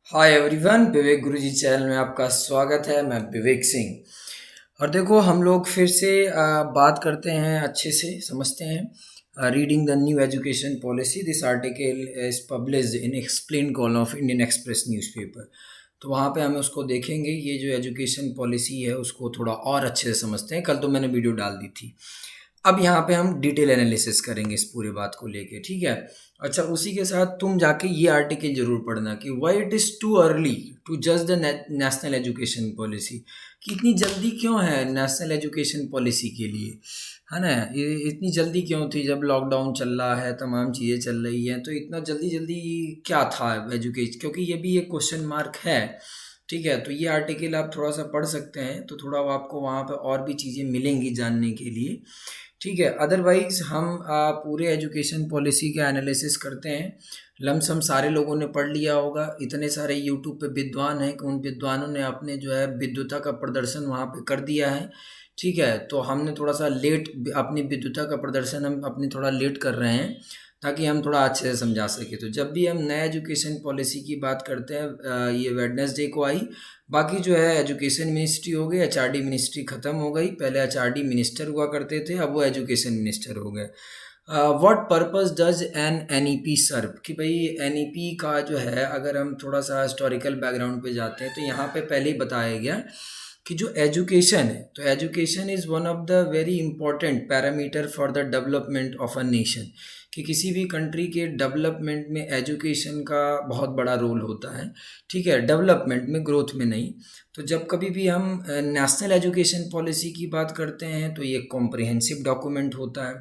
Hi everyone, विवेक गुरुजी channel में आपका स्वागत है। मैं विवेक सिंह। और देखो, हम लोग फिर से बात करते हैं, अच्छे से समझते हैं। Reading the new education policy, this article is published in explain column of Indian express newspaper. तो वहाँ पे हम उसको देखेंगे। ये जो एजुकेशन पॉलिसी है उसको थोड़ा और अच्छे से समझते हैं। कल तो मैंने वीडियो डाल दी थी। अब यहाँ पे हम डिटेल एनालिसिस करेंगे इस पूरे बात को लेके, ठीक है। अच्छा, उसी के साथ तुम जाके ये आर्टिकल जरूर पढ़ना कि why it is too early to जज द नेशनल एजुकेशन पॉलिसी, कि इतनी जल्दी क्यों है नेशनल एजुकेशन पॉलिसी के लिए, है ना। ये इतनी जल्दी क्यों थी? जब लॉकडाउन चल रहा है, तमाम चीज़ें चल रही हैं, तो इतना जल्दी जल्दी क्या था एजुकेशन? क्योंकि ये भी एक क्वेश्चन मार्क है, ठीक है। तो ये आर्टिकल आप थोड़ा सा पढ़ सकते हैं, तो थोड़ा आपको वहाँ पे और भी चीज़ें मिलेंगी जानने के लिए, ठीक है। अदरवाइज हम पूरे एजुकेशन पॉलिसी का एनालिसिस करते हैं। लमसम सारे लोगों ने पढ़ लिया होगा। इतने सारे यूट्यूब पे विद्वान हैं कि उन विद्वानों ने अपने जो है विद्वता का प्रदर्शन वहाँ पे कर दिया है, ठीक है। तो हमने थोड़ा सा लेट अपनी विद्वता का प्रदर्शन हम अपनी थोड़ा लेट कर रहे हैं, ताकि हम थोड़ा अच्छे से समझा सके। तो जब भी हम नए एजुकेशन पॉलिसी की बात करते हैं, ये वेडनेसडे को आई। बाकी जो है एजुकेशन मिनिस्ट्री हो गई, एचआरडी मिनिस्ट्री ख़त्म हो गई। पहले एचआरडी मिनिस्टर हुआ करते थे, अब वो एजुकेशन मिनिस्टर हो गए। What purpose does an NEP serve, कि भाई एनईपी का जो है, अगर हम थोड़ा सा हिस्टोरिकल बैकग्राउंड पे जाते हैं तो यहाँ पे पहले ही बताया गया कि जो एजुकेशन है, तो education is one of the very important parameter for the development of a nation, कि किसी भी कंट्री के डेवलपमेंट में एजुकेशन का बहुत बड़ा रोल होता है, ठीक है। डेवलपमेंट में, ग्रोथ में नहीं। तो जब कभी भी हम नेशनल एजुकेशन पॉलिसी की बात करते हैं तो ये कॉम्प्रिहेंसिव डॉक्यूमेंट होता है,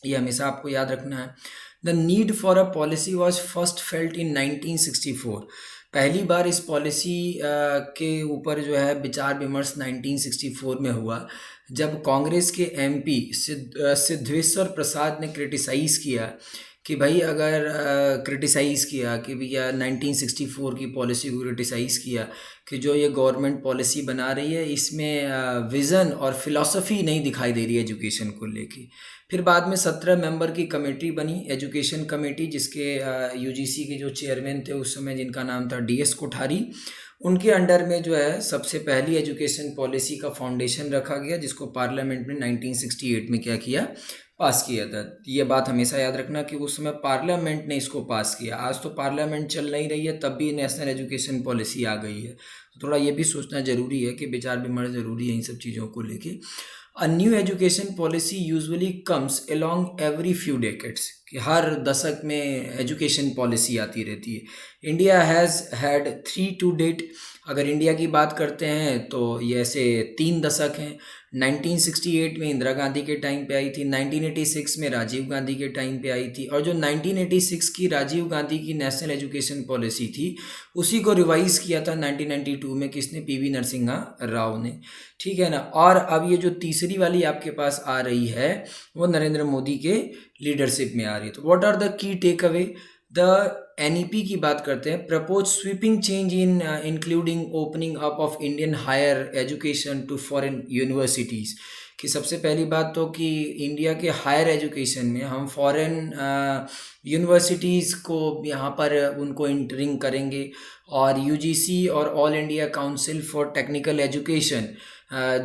ये हमेशा आपको याद रखना है। The need for a policy was first felt in 1964। पहली बार इस पॉलिसी के ऊपर जो है विचार विमर्श 1964 में हुआ, जब कांग्रेस के एमपी सिद्धेश्वर प्रसाद ने क्रिटिसाइज़ किया कि भाई, अगर क्रिटिसाइज़ किया कि भैया 1964 की पॉलिसी को क्रिटिसाइज़ किया कि जो ये गवर्नमेंट पॉलिसी बना रही है इसमें विज़न और फिलॉसफी नहीं दिखाई दे रही है एजुकेशन को लेके। फिर बाद में 17 मेंबर की कमेटी बनी, एजुकेशन कमेटी, जिसके यूजीसी के जो चेयरमैन थे उस समय, जिनका नाम था डीएस कोठारी। उनके अंडर में जो है सबसे पहली एजुकेशन पॉलिसी का फाउंडेशन रखा गया, जिसको पार्लियामेंट में 1968 में क्या किया, पास किया था। ये बात हमेशा याद रखना कि उस समय पार्लियामेंट ने इसको पास किया। आज तो पार्लियामेंट चल नहीं रही है, तब भी नेशनल एजुकेशन पॉलिसी आ गई है। तो थोड़ा ये भी सोचना ज़रूरी है कि विचार विमर्श ज़रूरी है इन सब चीज़ों को लेके। A new education policy usually comes along every few decades, कि हर दशक में एजुकेशन पॉलिसी आती रहती है। India has had 3 to date. अगर इंडिया की बात करते हैं तो ये ऐसे 3 दशक हैं। 1968 में इंदिरा गांधी के टाइम पे आई थी, 1986 में राजीव गांधी के टाइम पे आई थी, और जो 1986 की राजीव गांधी की नेशनल एजुकेशन पॉलिसी थी उसी को रिवाइज किया था 1992 में, किसने, पीवी नरसिम्हा राव ने, ठीक है ना। और अब ये जो तीसरी वाली आपके पास आ रही है वो नरेंद्र मोदी के लीडरशिप में आ रही है। तो what are the key takeaway? The NEP की बात करते हैं। Propose sweeping change in including opening up of Indian higher education to foreign universities, कि सबसे पहली बात तो कि इंडिया के हायर एजुकेशन में हम फॉरेन यूनिवर्सिटीज़ को यहाँ पर उनको इंटरिंग करेंगे, और यूजीसी और all India council for technical education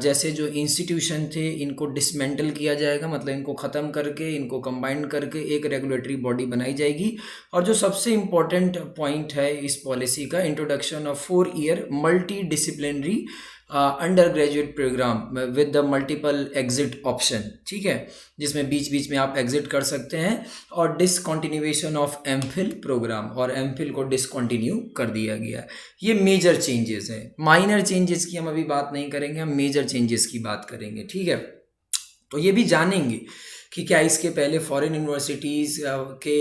जैसे जो इंस्टीट्यूशन थे इनको डिसमेंटल किया जाएगा, मतलब इनको ख़त्म करके, इनको कंबाइन करके एक रेगुलेटरी बॉडी बनाई जाएगी। और जो सबसे इम्पोर्टेंट पॉइंट है इस पॉलिसी का, introduction of 4 year multidisciplinary undergraduate programme with the multiple exit option, ठीक है, जिसमें बीच बीच में आप एग्जिट कर सकते हैं। और डिसकंटिन्यूएशन ऑफ एमफिल प्रोग्राम, और एमफिल को डिसकंटिन्यू कर दिया गया। ये मेजर चेंजेस हैं। माइनर चेंजेस की हम अभी बात नहीं करेंगे, हम मेजर चेंजेस की बात करेंगे, ठीक है। तो ये भी जानेंगे कि क्या इसके पहले फॉरेन यूनिवर्सिटीज़ के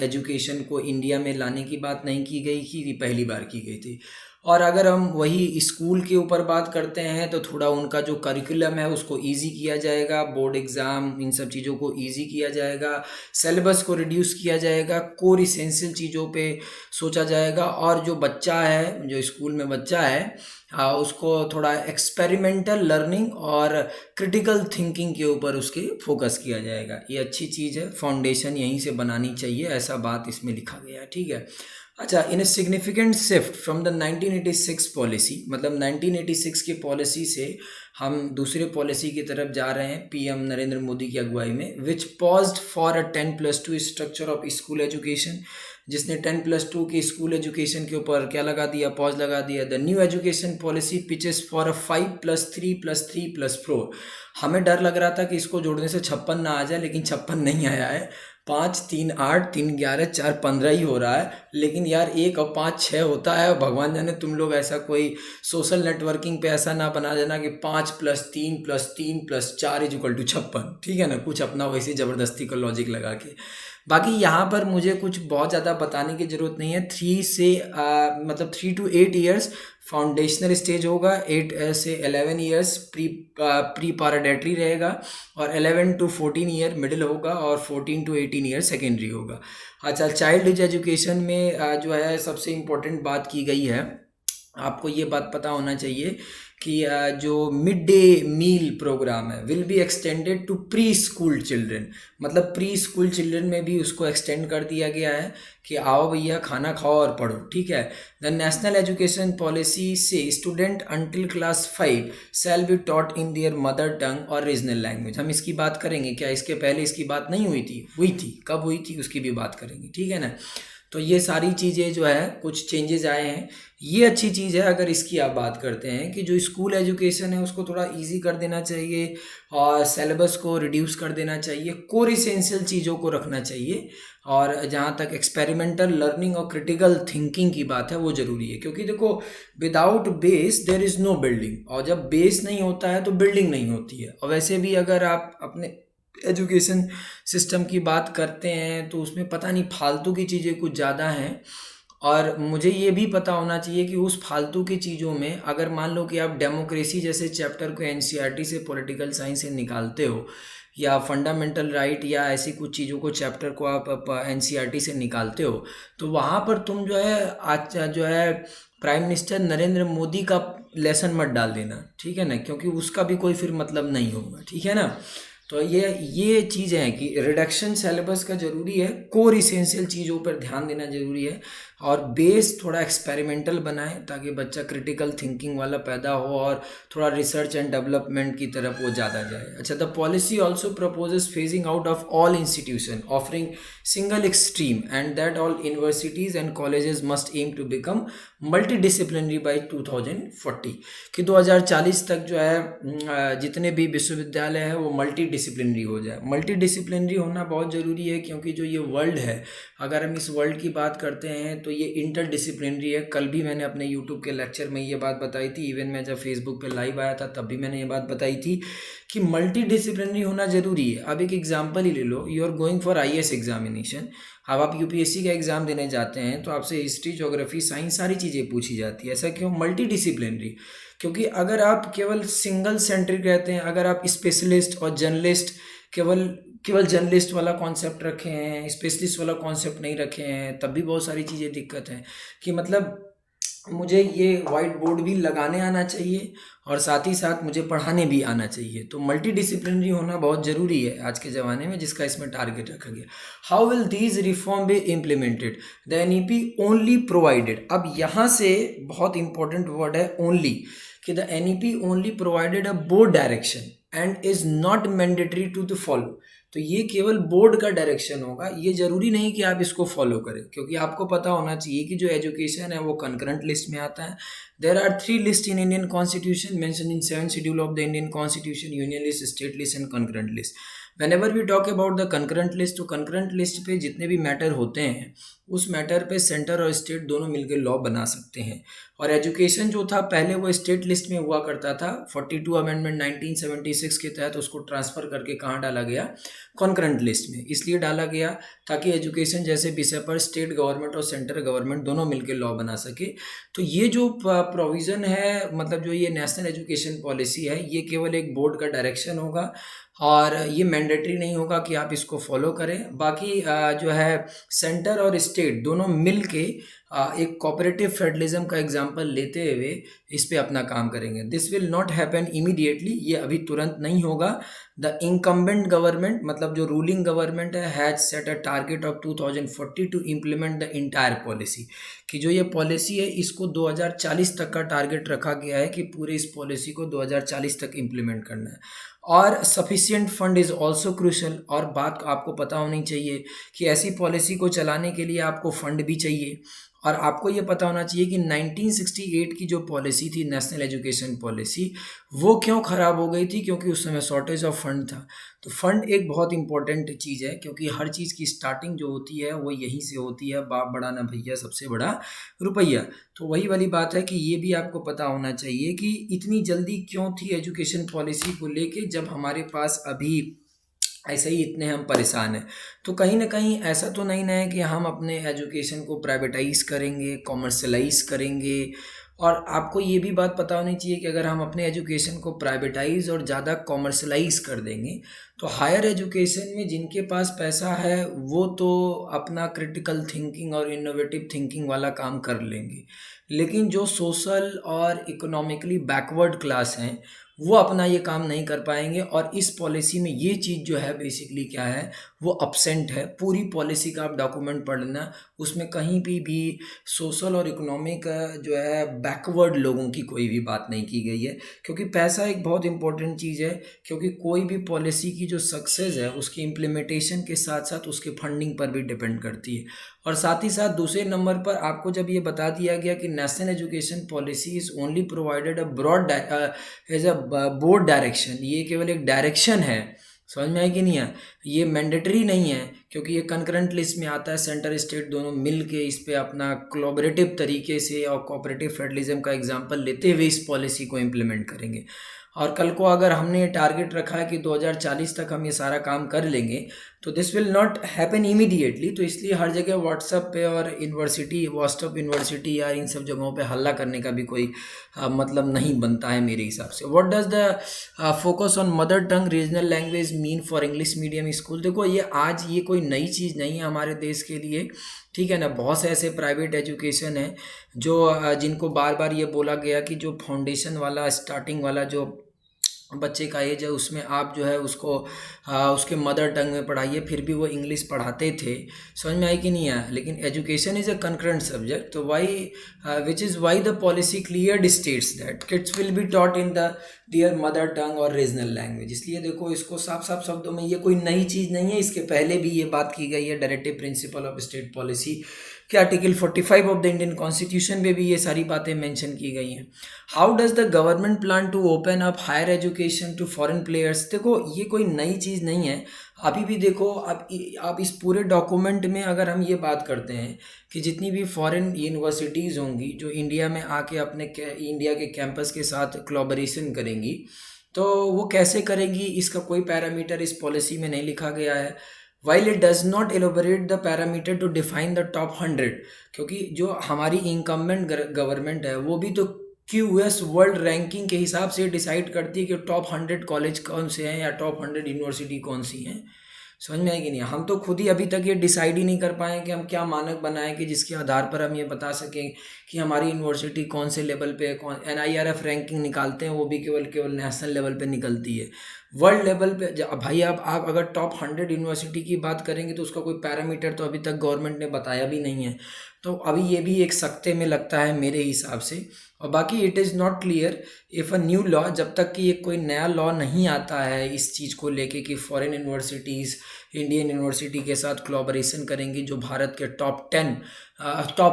एजुकेशन को इंडिया में लाने की बात नहीं की गई, कि पहली बार की गई थी। और अगर हम वही स्कूल के ऊपर बात करते हैं तो थोड़ा उनका जो करिकुलम है उसको इजी किया जाएगा, बोर्ड एग्ज़ाम इन सब चीज़ों को इजी किया जाएगा, सिलेबस को रिड्यूस किया जाएगा, कोर इसेंशियल चीज़ों पे सोचा जाएगा। और जो बच्चा है, जो स्कूल में बच्चा है, उसको थोड़ा एक्सपेरिमेंटल लर्निंग और क्रिटिकल थिंकिंग के ऊपर उसके फोकस किया जाएगा। ये अच्छी चीज़ है, फाउंडेशन यहीं से बनानी चाहिए, ऐसा बात इसमें लिखा गया है, ठीक है। अच्छा, in a significant shift from the 1986 policy, मतलब 1986 की पॉलिसी से हम दूसरे पॉलिसी की तरफ जा रहे हैं पीएम नरेंद्र मोदी की अगुवाई में, which paused for a 10+2 structure of school education, जिसने 10+2 की स्कूल एजुकेशन के ऊपर क्या लगा दिया, पॉज लगा दिया। The new education policy pitches for a 5+3+3+4। हमें डर लग रहा था कि इसको जोड़ने से 56 ना आ जाए, लेकिन 56 नहीं आया है। 5 3 8 3 11 4 15 ही हो रहा है। लेकिन यार 1 और 5 6 होता है। भगवान जाने तुम लोग ऐसा कोई सोशल नेटवर्किंग पे ऐसा ना बना देना कि 5+3+3+4 = 56, ठीक है ना, कुछ अपना वैसे ज़बरदस्ती का लॉजिक लगा के। बाकी यहाँ पर मुझे कुछ बहुत ज़्यादा बताने की ज़रूरत नहीं है। 3 to 8 ईयर्स फाउंडेशनल स्टेज होगा, 8 से 11 ईयर्स प्री पाराडेटरी रहेगा, और 11 to 14 ईयर मिडिल होगा, और 14 to 18 ईयर सेकेंडरी होगा। अच्छा, चाइल्ड एजुकेशन में जो है सबसे इम्पोर्टेंट बात की गई है, आपको ये बात पता होना चाहिए कि जो मिड डे मील प्रोग्राम है will be extended to preschool children, मतलब प्री स्कूल चिल्ड्रन में भी उसको एक्सटेंड कर दिया गया है कि आओ भैया खाना खाओ और पढ़ो, ठीक है। द नेशनल एजुकेशन पॉलिसी से student until class 5 shall be taught in their mother tongue और रीजनल लैंग्वेज। हम इसकी बात करेंगे, क्या इसके पहले इसकी बात नहीं हुई थी? हुई थी। कब हुई थी उसकी भी बात करेंगे, ठीक है ना। तो ये सारी चीज़ें जो है कुछ चेंजेस आए हैं, ये अच्छी चीज़ है। अगर इसकी आप बात करते हैं कि जो स्कूल एजुकेशन है उसको थोड़ा इजी कर देना चाहिए, और सिलेबस को रिड्यूस कर देना चाहिए, कोर इसेंशियल चीज़ों को रखना चाहिए, और जहाँ तक एक्सपेरिमेंटल लर्निंग और क्रिटिकल थिंकिंग की बात है वो ज़रूरी है। क्योंकि देखो, without base there is no building, और जब बेस नहीं होता है तो बिल्डिंग नहीं होती है। और वैसे भी अगर आप अपने एजुकेशन सिस्टम की बात करते हैं तो उसमें पता नहीं फालतू की चीज़ें कुछ ज़्यादा हैं। और मुझे ये भी पता होना चाहिए कि उस फालतू की चीज़ों में अगर मान लो कि आप डेमोक्रेसी जैसे चैप्टर को एनसीईआरटी से, पॉलिटिकल साइंस से निकालते हो, या फंडामेंटल राइट या ऐसी कुछ चीज़ों को चैप्टर को आप एनसीईआरटी से निकालते हो, तो वहाँ पर तुम जो है आज जो है प्राइम मिनिस्टर नरेंद्र मोदी का लेसन मत डाल देना, ठीक है ना, क्योंकि उसका भी कोई फिर मतलब नहीं होगा, ठीक है ना। तो ये चीज़ है कि रिडक्शन सिलेबस का ज़रूरी है, कोर इसेंशियल चीज़ों पर ध्यान देना ज़रूरी है, और बेस थोड़ा एक्सपेरिमेंटल बनाएं ताकि बच्चा क्रिटिकल थिंकिंग वाला पैदा हो और थोड़ा रिसर्च एंड डेवलपमेंट की तरफ वो ज़्यादा जाए। अच्छा, the policy also proposes phasing out of all institution offering single extreme, and that all universities and colleges must aim to become multidisciplinary by 2040, कि 2040 तक जो है जितने भी विश्वविद्यालय हैं वो मल्टी डिसिप्लिनरी हो जाए। मल्टी डिसिप्लिनरी होना बहुत ज़रूरी है, क्योंकि जो ये वर्ल्ड है, अगर हम इस वर्ल्ड की बात करते हैं तो ये इंटर डिसिप्लिनरी है। कल भी मैंने अपने यूट्यूब के लेक्चर में ये बात बताई थी, इवन मैं जब फेसबुक पे लाइव आया था तब भी मैंने ये बात बताई थी कि मल्टी डिसिप्लिनरी होना ज़रूरी है। अब एक एग्जाम्पल ही ले लो, you are going for IAS examination. अब आप यूपीएससी का एग्ज़ाम देने जाते हैं तो आपसे हिस्ट्री, ज्योग्राफी, साइंस सारी चीज़ें पूछी जाती है। ऐसा क्यों? Multi disciplinary. क्योंकि अगर आप केवल सिंगल सेंट्रिक रहते हैं, अगर आप स्पेशलिस्ट और जर्नलिस्ट केवल केवल जर्नलिस्ट वाला कॉन्सेप्ट रखे हैं, स्पेशलिस्ट वाला कॉन्सेप्ट नहीं रखे हैं, तब भी बहुत सारी चीज़ें दिक्कत है। कि मतलब मुझे ये वाइट बोर्ड भी लगाने आना चाहिए और साथ ही साथ मुझे पढ़ाने भी आना चाहिए। तो मल्टी डिसिप्लिनरी होना बहुत ज़रूरी है आज के ज़माने में, जिसका इसमें टारगेट रखा गया। How will these reform be implemented? The NEP only provided. अब यहाँ से बहुत इंपॉर्टेंट वर्ड है ओनली, कि the NEP only provided a board direction and is not mandatory to the follow. तो ये केवल बोर्ड का डायरेक्शन होगा, ये ज़रूरी नहीं कि आप इसको फॉलो करें। क्योंकि आपको पता होना चाहिए कि जो एजुकेशन है वो कंकरेंट लिस्ट में आता है। There are 3 list in Indian constitution mention in 7th schedule of the Indian constitution: union list, state list and concurrent list. whenever we talk about the concurrent list, तो concurrent list पे जितने भी matter होते हैं उस matter पे centre और state दोनों मिलकर लॉ बना सकते हैं। और एजुकेशन जो था पहले वो स्टेट लिस्ट में हुआ करता था, 42 अमेंडमेंट 1976 के तहत उसको ट्रांसफ़र करके कहाँ डाला गया? कॉन्करेंट लिस्ट में। इसलिए डाला गया ताकि एजुकेशन जैसे विषय पर स्टेट गवर्नमेंट और सेंट्रल गवर्नमेंट दोनों मिलकर लॉ बना सके। तो ये जो प्रोविज़न है, मतलब जो ये नेशनल एजुकेशन पॉलिसी है, ये केवल एक बोर्ड का डायरेक्शन होगा और ये मैंडेटरी नहीं होगा कि आप इसको फॉलो करें। बाकी जो है सेंटर और स्टेट दोनों मिल के एक कोऑपरेटिव फेडरलिज्म का एग्जांपल लेते हुए इस पे अपना काम करेंगे। This will not happen immediately, ये अभी तुरंत नहीं होगा। द इंकम्बेंट गवर्नमेंट, मतलब जो रूलिंग गवर्नमेंट है, has set a target of 2040 to implement the entire policy, कि जो ये पॉलिसी है इसको 2040 तक का टारगेट रखा गया है कि पूरे इस पॉलिसी को 2040 तक इम्प्लीमेंट करना है। और sufficient fund is also crucial, और बात आपको पता होनी चाहिए कि ऐसी पॉलिसी को चलाने के लिए आपको फंड भी चाहिए। और आपको ये पता होना चाहिए कि 1968 की जो पॉलिसी थी, नेशनल एजुकेशन पॉलिसी, वो क्यों ख़राब हो गई थी, क्योंकि उस समय शॉर्टेज ऑफ फंड था। तो फंड एक बहुत इंपॉर्टेंट चीज़ है, क्योंकि हर चीज़ की स्टार्टिंग जो होती है वो यहीं से होती है, बाप बड़ा ना भैया, सबसे बड़ा रुपया। तो वही वाली बात है कि ये भी आपको पता होना चाहिए कि इतनी जल्दी क्यों थी एजुकेशन पॉलिसी को लेके, जब हमारे पास अभी ऐसे ही इतने हम परेशान हैं। तो कहीं ना कहीं ऐसा तो नहीं ना है कि हम अपने एजुकेशन को प्राइवेटाइज करेंगे, कॉमर्शलाइज करेंगे। और आपको ये भी बात पता होनी चाहिए कि अगर हम अपने एजुकेशन को प्राइवेटाइज और ज़्यादा कॉमर्शलाइज कर देंगे तो हायर एजुकेशन में जिनके पास पैसा है वो तो अपना क्रिटिकल थिंकिंग और इनोवेटिव थिंकिंग वाला काम कर लेंगे, लेकिन जो सोशल और इकोनॉमिकली बैकवर्ड क्लास हैं वो अपना ये काम नहीं कर पाएंगे। और इस पॉलिसी में ये चीज़ जो है बेसिकली क्या है, वो अपसेंट है। पूरी पॉलिसी का आप डॉक्यूमेंट पढ़ लेना, उसमें कहीं भी सोशल और इकोनॉमिक जो है बैकवर्ड लोगों की कोई भी बात नहीं की गई है। क्योंकि पैसा एक बहुत इंपॉर्टेंट चीज़ है, क्योंकि कोई भी पॉलिसी की जो सक्सेस है उसकी इम्प्लीमेंटेशन के साथ साथ उसके फंडिंग पर भी डिपेंड करती है। और साथ ही साथ दूसरे नंबर पर आपको जब ये बता दिया गया कि national education policy is only provided a broad as a board direction, ये केवल एक डायरेक्शन है, समझ में आए कि नहीं है, ये मैंडेटरी नहीं है, क्योंकि ये कंकरेंट लिस्ट में आता है। सेंटर स्टेट दोनों मिल के इस पे अपना कोलैबोरेटिव तरीके से और कोऑपरेटिव फेडरलिज्म का एग्जांपल लेते हुए इस पॉलिसी को इम्प्लीमेंट करेंगे। और कल को अगर हमने टारगेट रखा है कि 2040 तक हम ये सारा काम कर लेंगे, तो this will not happen immediately. तो इसलिए हर जगह व्हाट्सएप पे और यूनिवर्सिटी या इन सब जगहों पे हल्ला करने का भी कोई मतलब नहीं बनता है मेरे हिसाब से। What does the focus on mother tongue regional language mean for English medium school? देखो ये आज ये कोई नई चीज़ नहीं है हमारे देश के लिए, ठीक है ना। बहुत से ऐसे प्राइवेट एजुकेशन है जो जिनको बार बार ये बोला गया कि जो फाउंडेशन वाला स्टार्टिंग वाला जो बच्चे का एज है उसमें आप जो है उसको उसके मदर टंग में पढ़ाइए, फिर भी वो इंग्लिश पढ़ाते थे। समझ में आई कि नहीं आया? लेकिन education is a concurrent subject, तो why which is why the policy clear states that kids will be taught in the their mother tongue और रीजनल लैंग्वेज। इसलिए देखो इसको साफ साफ शब्दों में, ये कोई नई चीज़ नहीं है, इसके पहले भी ये बात की गई है directive principle of state policy के article 45 of the Indian constitution में भी ये सारी बातें मेंशन की गई हैं। How does the government plan to open up higher education to foreign players? देखो ये कोई नई चीज़ नहीं है। अभी भी देखो आप इस पूरे डॉक्यूमेंट में अगर हम ये बात करते हैं कि जितनी भी फॉरेन यूनिवर्सिटीज़ होंगी जो इंडिया में आके अपने इंडिया के कैंपस के साथ कोलैबोरेशन करेंगी, तो वो कैसे करेंगी इसका कोई पैरामीटर इस पॉलिसी में नहीं लिखा गया है। While it does not elaborate the parameter to define the top 100, क्योंकि जो हमारी इनकम्बेंट गवर्नमेंट है वो भी तो QS वर्ल्ड रैंकिंग के हिसाब से डिसाइड करती है कि टॉप 100 कॉलेज कौन से हैं या टॉप 100 यूनिवर्सिटी कौन सी हैं। समझ में आएगी नहीं? हम तो खुद ही अभी तक ये डिसाइड ही नहीं कर पाए कि हम क्या मानक बनाएं कि जिसके आधार पर हम ये बता सकें कि हमारी यूनिवर्सिटी कौन से लेवल पे, कौन NIRF रैंकिंग निकालते हैं वो भी केवल केवल नेशनल लेवल पे निकलती है। वर्ल्ड लेवल पे भाई आप अगर टॉप 100 यूनिवर्सिटी की बात करेंगे तो उसका कोई पैरामीटर तो अभी तक गवर्नमेंट ने बताया भी नहीं है। तो अभी ये भी एक सख्ते में लगता है मेरे हिसाब से। और बाकी it is not clear if a new law, जब तक कि एक कोई नया लॉ नहीं आता है इस चीज़ को लेके कि फॉरेन यूनिवर्सिटीज़ इंडियन यूनिवर्सिटी के साथ कोलैबोरेशन करेंगी जो भारत के टॉप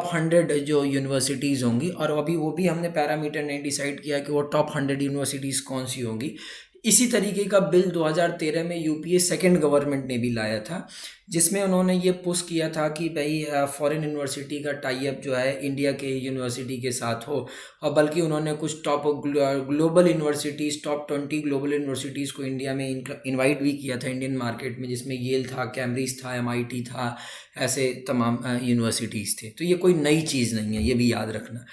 100 जो यूनिवर्सिटीज़ होंगी, और अभी वो भी हमने पैरामीटर नहीं डिसाइड किया कि वो टॉप 100 यूनिवर्सिटीज़ कौन सी होंगी। इसी तरीके का बिल 2013 में UPA सेकंड गवर्नमेंट ने भी लाया था, जिसमें उन्होंने ये पुश किया था कि भाई फॉरेन यूनिवर्सिटी का टाई अप जो है इंडिया के यूनिवर्सिटी के साथ हो। और बल्कि उन्होंने कुछ top global universities, top 20 global universities को इंडिया में इनवाइट भी किया था इंडियन मार्केट में, जिसमें येल था, कैम्ब्रिज था, MIT था, ऐसे तमाम यूनिवर्सिटीज़ थे। तो ये कोई नई चीज़ नहीं है, ये भी याद रखना।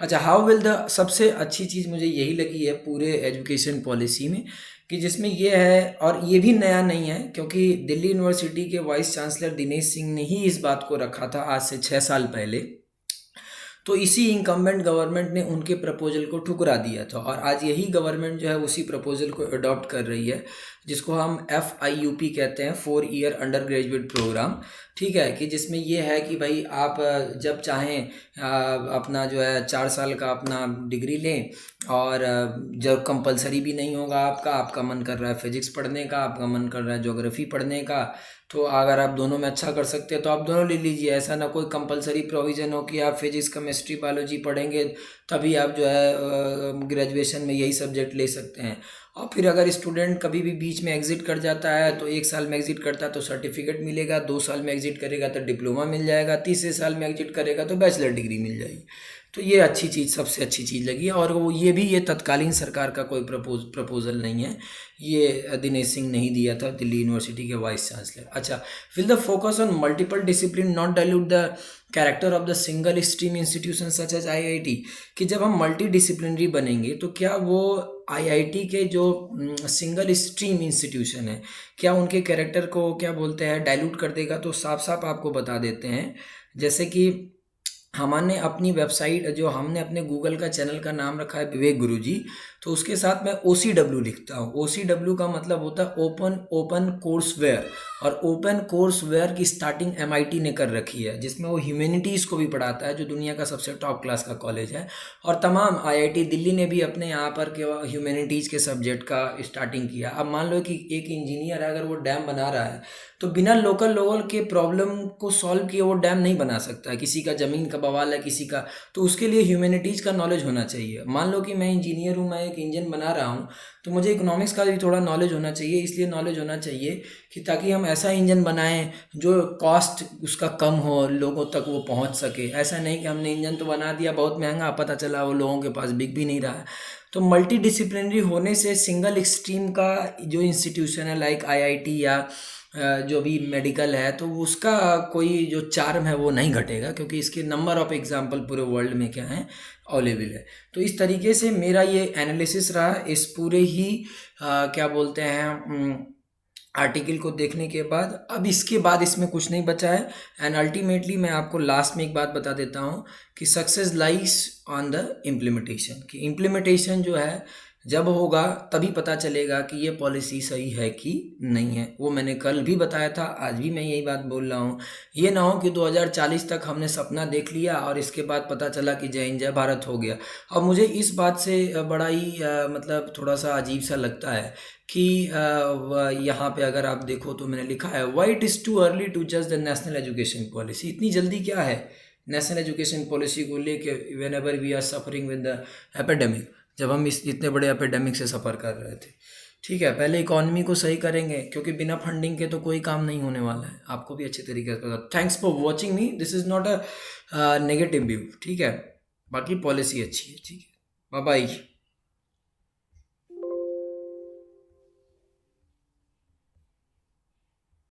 अच्छा, हाउ विल द, सबसे अच्छी चीज़ मुझे यही लगी है पूरे एजुकेशन पॉलिसी में कि जिसमें ये है, और ये भी नया नहीं है क्योंकि दिल्ली यूनिवर्सिटी के वाइस चांसलर दिनेश सिंह ने ही इस बात को रखा था आज से 6 साल पहले, तो इसी इंकम्बेंट गवर्नमेंट ने उनके प्रपोजल को ठुकरा दिया था, और आज यही गवर्नमेंट जो है उसी प्रपोजल को अडॉप्ट कर रही है, जिसको हम FIUP कहते हैं, 4 ईयर अंडर ग्रेजुएट प्रोग्राम। ठीक है, कि जिसमें ये है कि भाई आप जब चाहें अपना जो है 4 साल का अपना डिग्री लें, और जब कंपलसरी भी नहीं होगा आपका, आपका मन कर रहा है फिजिक्स पढ़ने का, आपका मन कर रहा है ज्योग्राफी पढ़ने का, तो अगर आप दोनों में अच्छा कर सकते हैं तो आप दोनों ले लीजिए। ऐसा ना कोई कंपलसरी प्रोविज़न हो कि आप फिजिक्स केमिस्ट्री बायोलॉजी पढ़ेंगे तभी आप जो है ग्रेजुएशन में यही सब्जेक्ट ले सकते हैं। और फिर अगर स्टूडेंट कभी भी बीच में एग्ज़िट कर जाता है तो 1 साल में एग्ज़िट करता है तो सर्टिफिकेट मिलेगा, 2 साल में एग्ज़िट करेगा तो डिप्लोमा मिल जाएगा, तीसरे साल में एग्ज़िट करेगा तो बैचलर डिग्री मिल जाएगी। तो ये अच्छी चीज़, सबसे अच्छी चीज़ लगी। और वो ये तत्कालीन सरकार का कोई प्रपोजल नहीं है, ये दिनेश सिंह ने ही दिया था, दिल्ली यूनिवर्सिटी के वाइस चांसलर। अच्छा, will the focus on multiple discipline not dilute the character of the single stream institution such as IIT, कि जब हम मल्टी डिसिप्लिनरी बनेंगे तो क्या वो IIT के जो सिंगल स्ट्रीम इंस्टीट्यूशन है, क्या उनके कैरेक्टर को क्या बोलते हैं डाइल्यूट कर देगा? तो साफ साफ आपको बता देते हैं। जैसे कि हमने अपनी वेबसाइट, जो हमने अपने गूगल का चैनल का नाम रखा है विवेक गुरुजी, तो उसके साथ मैं OCW लिखता हूँ। OCW का मतलब होता है ओपन कोर्सवेयर, और ओपन कोर्सवेयर की स्टार्टिंग MIT ने कर रखी है, जिसमें वो ह्यूमैनिटीज़ को भी पढ़ाता है, जो दुनिया का सबसे टॉप क्लास का कॉलेज है। और तमाम IIT दिल्ली ने भी अपने यहाँ पर ह्यूमैनिटीज़ के सब्जेक्ट का स्टार्टिंग किया। अब मान लो कि एक इंजीनियर अगर वो डैम बना रहा है तो बिना लोकल लोगों के प्रॉब्लम को सॉल्व किए वो डैम नहीं बना सकता है। किसी का ज़मीन का बवाल है, किसी का, तो उसके लिए ह्यूमैनिटीज़ का नॉलेज होना चाहिए। मान लो कि मैं इंजीनियर हूँ, मैं एक इंजन बना रहा हूँ, तो मुझे इकोनॉमिक्स का भी थोड़ा नॉलेज होना चाहिए। इसलिए नॉलेज होना चाहिए कि ताकि हम ऐसा इंजन बनाएं जो कॉस्ट उसका कम हो, लोगों तक वो पहुंच सके। ऐसा नहीं कि हमने इंजन तो बना दिया बहुत महंगा, पता चला वो लोगों के पास बिक भी नहीं रहा है। तो मल्टी डिसिप्लिनरी होने से सिंगल स्ट्रीम का जो इंस्टीट्यूशन है लाइक IIT या जो भी मेडिकल है, तो उसका कोई जो चार्म है वो नहीं घटेगा, क्योंकि इसके नंबर ऑफ एग्जाम्पल पूरे वर्ल्ड में क्या है, अवेलेबल है। तो इस तरीके से मेरा ये एनालिसिस रहा इस पूरे ही क्या बोलते हैं आर्टिकल को देखने के बाद। अब इसके बाद इसमें कुछ नहीं बचा है, एंड अल्टीमेटली मैं आपको लास्ट में एक बात बता देता हूँ कि success lies on the implementation, कि इम्प्लीमेंटेशन जो है जब होगा तभी पता चलेगा कि ये पॉलिसी सही है कि नहीं है। वो मैंने कल भी बताया था, आज भी मैं यही बात बोल रहा हूँ। ये ना हो कि 2040 तक हमने सपना देख लिया और इसके बाद पता चला कि जय हिंद जय भारत हो गया। और मुझे इस बात से बड़ा ही मतलब थोड़ा सा अजीब सा लगता है कि यहाँ पे अगर आप देखो तो मैंने लिखा है why it is too early to जज द नेशनल एजुकेशन पॉलिसी। इतनी जल्दी क्या है नेशनल एजुकेशन पॉलिसी को लेके, whenever we are suffering with the epidemic, जब हम इस इतने बड़े एपिडेमिक से सफ़र कर रहे थे। ठीक है, पहले इकॉनमी को सही करेंगे, क्योंकि बिना फंडिंग के तो कोई काम नहीं होने वाला है। आपको भी अच्छे तरीके से पता। Thanks for watching me, this is not a negative view. ठीक है, बाकी पॉलिसी अच्छी है। ठीक है, बाय बाय।